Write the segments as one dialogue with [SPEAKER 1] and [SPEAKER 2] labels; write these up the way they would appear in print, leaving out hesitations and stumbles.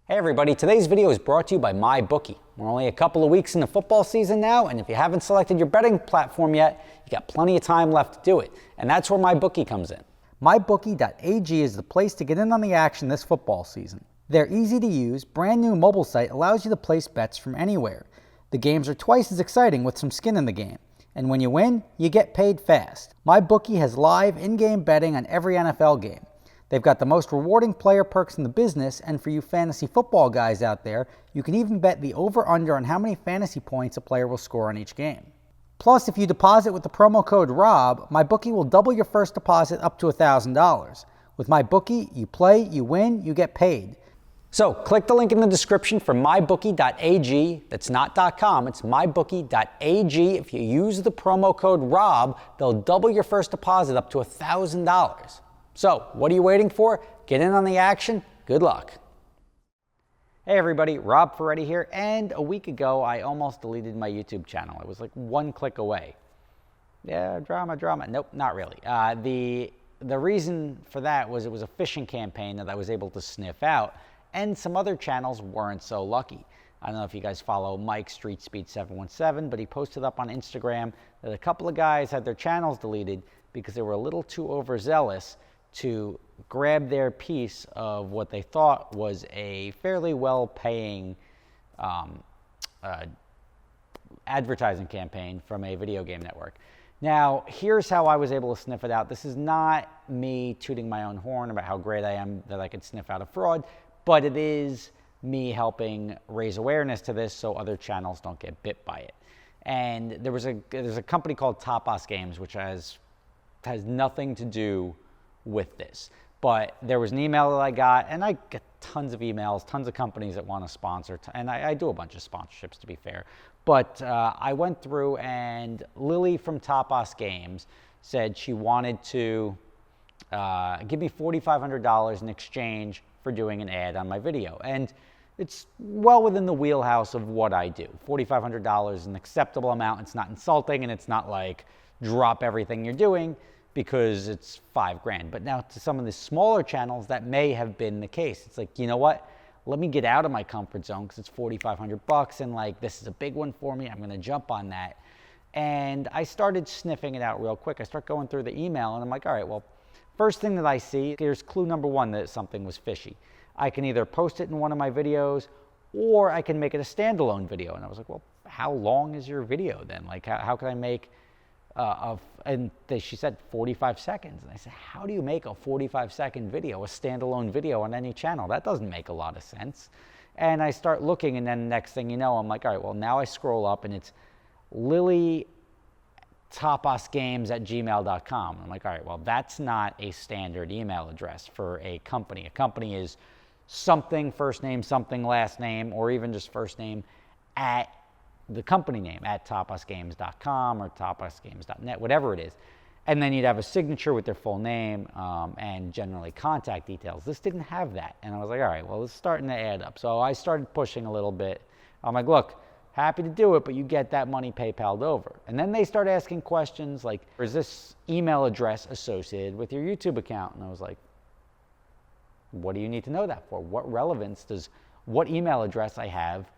[SPEAKER 1] Hey everybody, today's video is brought to you by MyBookie. We're only a couple of weeks in the football season now, and if you haven't selected your betting platform yet, you got plenty of time left to do it. And that's where MyBookie comes in.
[SPEAKER 2] MyBookie.ag is the place to get in on the action this football season. Their easy to use, brand new mobile site allows you to place bets from anywhere. The games are twice as exciting with some skin in the game. And when you win, you get paid fast. MyBookie has live in-game betting on every NFL game. They've got the most rewarding player perks in the business, and for you fantasy football guys out there, you can even bet the over-under on how many fantasy points a player will score on each game. Plus, if you deposit with the promo code ROB, MyBookie will double your first deposit up to $1,000. With MyBookie, you play, you win, you get paid.
[SPEAKER 1] So click the link in the description for mybookie.ag. That's not .com, it's mybookie.ag. If you use the promo code ROB, they'll double your first deposit up to $1,000. So, what are you waiting for? Get in on the action. Good luck. Hey everybody, Rob Ferretti here, and a week ago I almost deleted my YouTube channel. It was like one click away. Yeah, drama. Nope, not really. The reason for that was it was a phishing campaign that I was able to sniff out, and some other channels weren't so lucky. I don't know if you guys follow Mike StreetSpeed 717, but he posted up on Instagram that a couple of guys had their channels deleted because they were a little too overzealous to grab their piece of what they thought was a fairly well-paying advertising campaign from a video game network. Now, here's how I was able to sniff it out. This is not me tooting my own horn about how great I am that I could sniff out a fraud, but it is me helping raise awareness to this so other channels don't get bit by it. And there's a company called Tapas Games, which has nothing to do with this, but there was an email that I got, and I get tons of emails, tons of companies that want to sponsor, and I do a bunch of sponsorships to be fair, but I went through, and Lily from Tapas Games said she wanted to give me $4,500 in exchange for doing an ad on my video, and it's well within the wheelhouse of what I do. $4,500 is an acceptable amount. It's not insulting, and it's not like drop everything you're doing, because it's $5,000. But now to some of the smaller channels, that may have been the case. It's like, you know what? Let me get out of my comfort zone because it's $4,500 and like this is a big one for me. I'm going to jump on that. And I started sniffing it out real quick. I start going through the email and I'm like, all right, well, first thing that I see, here's clue number one that something was fishy. I can either post it in one of my videos or I can make it a standalone video. And I was like, well, how long is your video then? Like, how can I make she said 45 seconds. And I said, how do you make a 45-second video, a standalone video on any channel? That doesn't make a lot of sense. And I start looking, and then next thing you know, I'm like, all right, well, now I scroll up, and it's lilytapasgames@gmail.com. I'm like, all right, well, that's not a standard email address for a company. A company is something, first name, something, last name, or even just first name at the company name at tapasgames.com or tapasgames.net, whatever it is. And then you'd have a signature with their full name and generally contact details. This didn't have that. And I was like, all right, well, it's starting to add up. So I started pushing a little bit. I'm like, look, happy to do it, but you get that money PayPal'd over. And then they start asking questions like, is this email address associated with your YouTube account? And I was like, what do you need to know that for? What relevance does what email address I have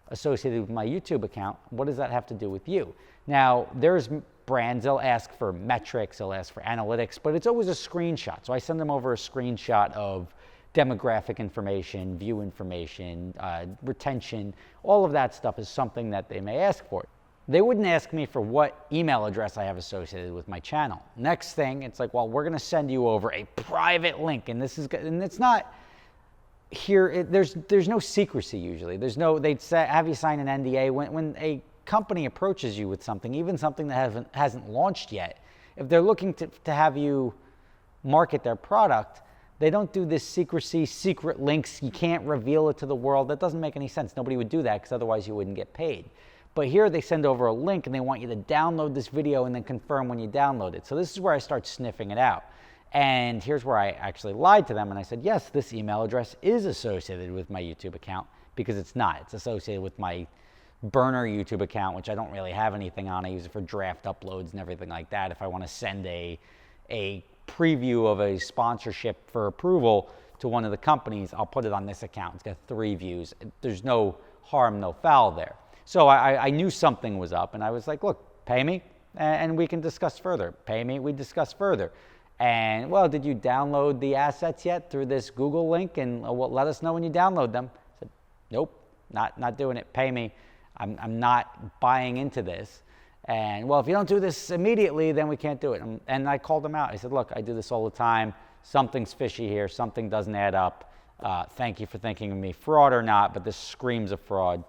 [SPEAKER 1] associated with my YouTube account, what does that have to do with you? Now, there's brands, they'll ask for metrics, they'll ask for analytics, but it's always a screenshot. So I send them over a screenshot of demographic information, view information, retention, all of that stuff is something that they may ask for. They wouldn't ask me for what email address I have associated with my channel. Next thing, it's like, well, we're gonna send you over a private link, and it's not, here, there's no secrecy usually. They'd say, have you sign an NDA. When a company approaches you with something, even something that hasn't launched yet, if they're looking to have you market their product, they don't do this secret links. You can't reveal it to the world. That doesn't make any sense. Nobody would do that because otherwise you wouldn't get paid. But here they send over a link and they want you to download this video and then confirm when you download it. So this is where I start sniffing it out. And here's where I actually lied to them and I said, yes, this email address is associated with my YouTube account, because it's not. It's associated with my burner YouTube account, which I don't really have anything on. I use it for draft uploads and everything like that. If I want to send a preview of a sponsorship for approval to one of the companies, I'll put it on this account. It's got 3 views. There's no harm, no foul there. So I knew something was up, and I was like, look, pay me, and we can discuss further. Pay me, we discuss further. And, well, did you download the assets yet through this Google link? And well, let us know when you download them. I said, nope, not doing it. Pay me. I'm not buying into this. And, well, if you don't do this immediately, then we can't do it. And I called them out. I said, look, I do this all the time. Something's fishy here. Something doesn't add up. Thank you for thinking of me, fraud or not, but this screams of fraud.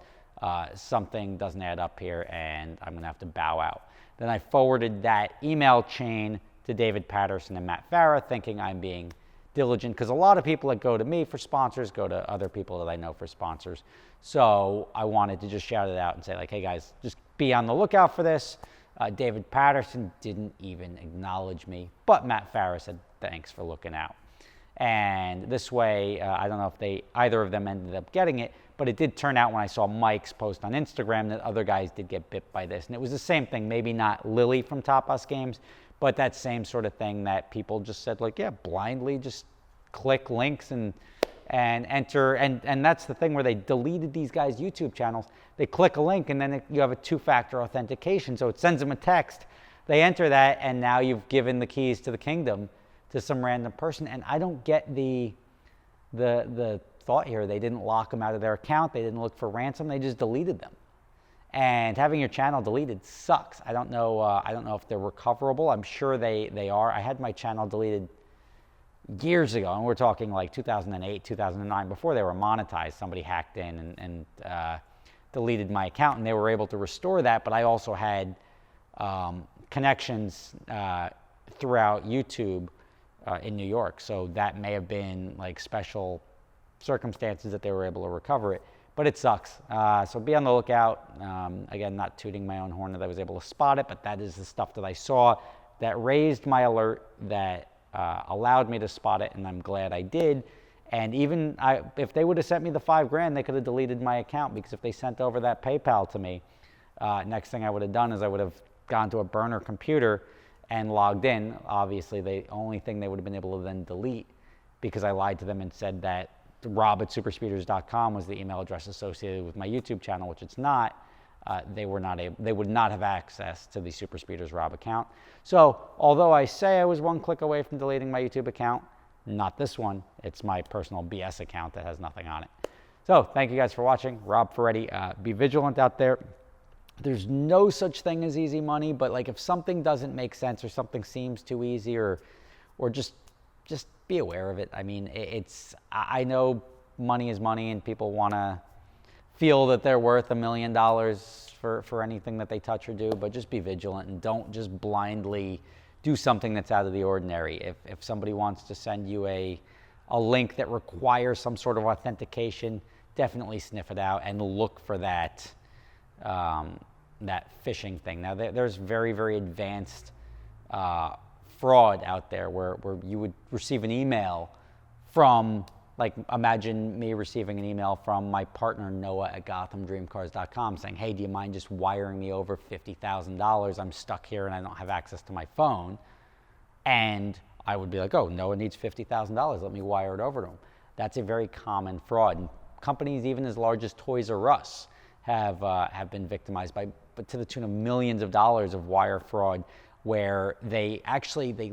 [SPEAKER 1] Something doesn't add up here, and I'm going to have to bow out. Then I forwarded that email chain to David Patterson and Matt Farah, thinking I'm being diligent, because a lot of people that go to me for sponsors go to other people that I know for sponsors. So I wanted to just shout it out and say, like, hey guys, just be on the lookout for this. David Patterson didn't even acknowledge me, but Matt Farah said, thanks for looking out. And this way, I don't know if either of them ended up getting it, but it did turn out when I saw Mike's post on Instagram that other guys did get bit by this. And it was the same thing, maybe not Lily from Top Us Games, but that same sort of thing that people just said, like, yeah, blindly just click links and enter. And that's the thing where they deleted these guys' YouTube channels. They click a link, and then you have a 2-factor authentication. So it sends them a text. They enter that, and now you've given the keys to the kingdom to some random person. And I don't get the thought here. They didn't lock them out of their account. They didn't look for ransom. They just deleted them. And having your channel deleted sucks. I don't know if they're recoverable. I'm sure they are. I had my channel deleted years ago, and we're talking like 2008, 2009, before they were monetized. Somebody hacked in and deleted my account, and they were able to restore that. But I also had connections throughout YouTube in New York, so that may have been like special circumstances that they were able to recover it. But it sucks. So be on the lookout. Again, not tooting my own horn that I was able to spot it, but that is the stuff that I saw that raised my alert, that allowed me to spot it, and I'm glad I did. And even if they would have sent me the $5,000, they could have deleted my account, because if they sent over that PayPal to me, next thing I would have done is I would have gone to a burner computer and logged in. Obviously, the only thing they would have been able to then delete, because I lied to them and said that rob@superspeeders.com was the email address associated with my YouTube channel, which it's not. They would not have access to the SuperSpeedersRob account. So although I say I was 1 click away from deleting my YouTube account, not this one. It's my personal BS account that has nothing on it. So thank you guys for watching. Rob Ferretti. Be vigilant out there. There's no such thing as easy money, but like if something doesn't make sense or something seems too easy, or just be aware of it. I mean, I know money is money, and people want to feel that they're worth $1 million for anything that they touch or do, but just be vigilant and don't just blindly do something that's out of the ordinary. If somebody wants to send you a link that requires some sort of authentication, definitely sniff it out and look for that phishing thing. Now, there's very, very advanced fraud out there where you would receive an email from, like, imagine me receiving an email from my partner Noah at GothamDreamCars.com saying, hey, do you mind just wiring me over $50,000? I'm stuck here and I don't have access to my phone. And I would be like, oh, Noah needs $50,000. Let me wire it over to him. That's a very common fraud. And companies even as large as Toys R Us have been victimized but to the tune of millions of dollars of wire fraud, where they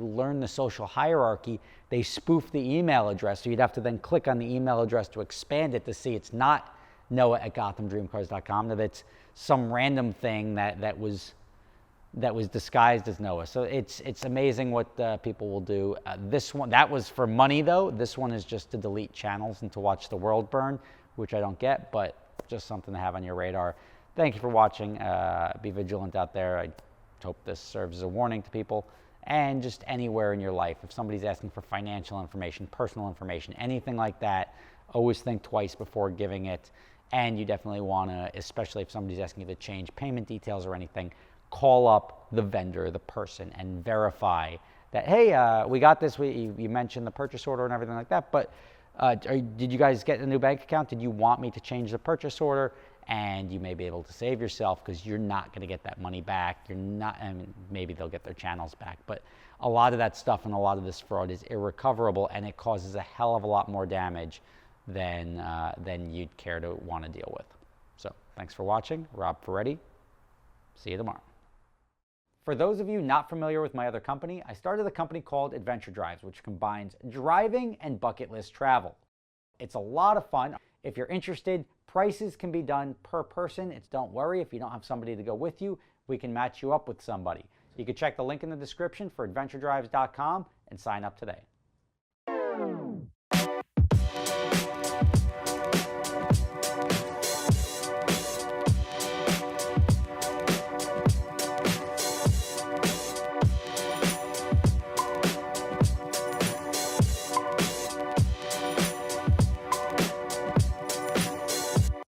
[SPEAKER 1] learn the social hierarchy. They spoof the email address, so you'd have to then click on the email address to expand it to see it's not Noah at GothamDreamCars.com, that it's some random thing that was disguised as Noah. So it's amazing what people will do. This one, that was for money though. This one is just to delete channels and to watch the world burn, which I don't get, but just something to have on your radar. Thank you for watching. Be vigilant out there. I hope this serves as a warning to people, and just anywhere in your life. If somebody's asking for financial information, personal information, anything like that, always think twice before giving it. And you definitely want to, especially if somebody's asking you to change payment details or anything, call up the vendor, the person, and verify that, hey, we got this. You mentioned the purchase order and everything like that, but did you guys get a new bank account? Did you want me to change the purchase order? and you may be able to save yourself because you're not going to get that money back. You're not, I mean, maybe they'll get their channels back, but a lot of that stuff and a lot of this fraud is irrecoverable, and it causes a hell of a lot more damage than you'd care to want to deal with. So thanks for watching. Rob Ferretti. See you tomorrow. For those of you not familiar with my other company, I started a company called Adventure Drives, which combines driving and bucket list travel. It's a lot of fun. If you're interested, prices can be done per person. Don't worry if you don't have somebody to go with you, we can match you up with somebody. You can check the link in the description for adventuredrives.com and sign up today.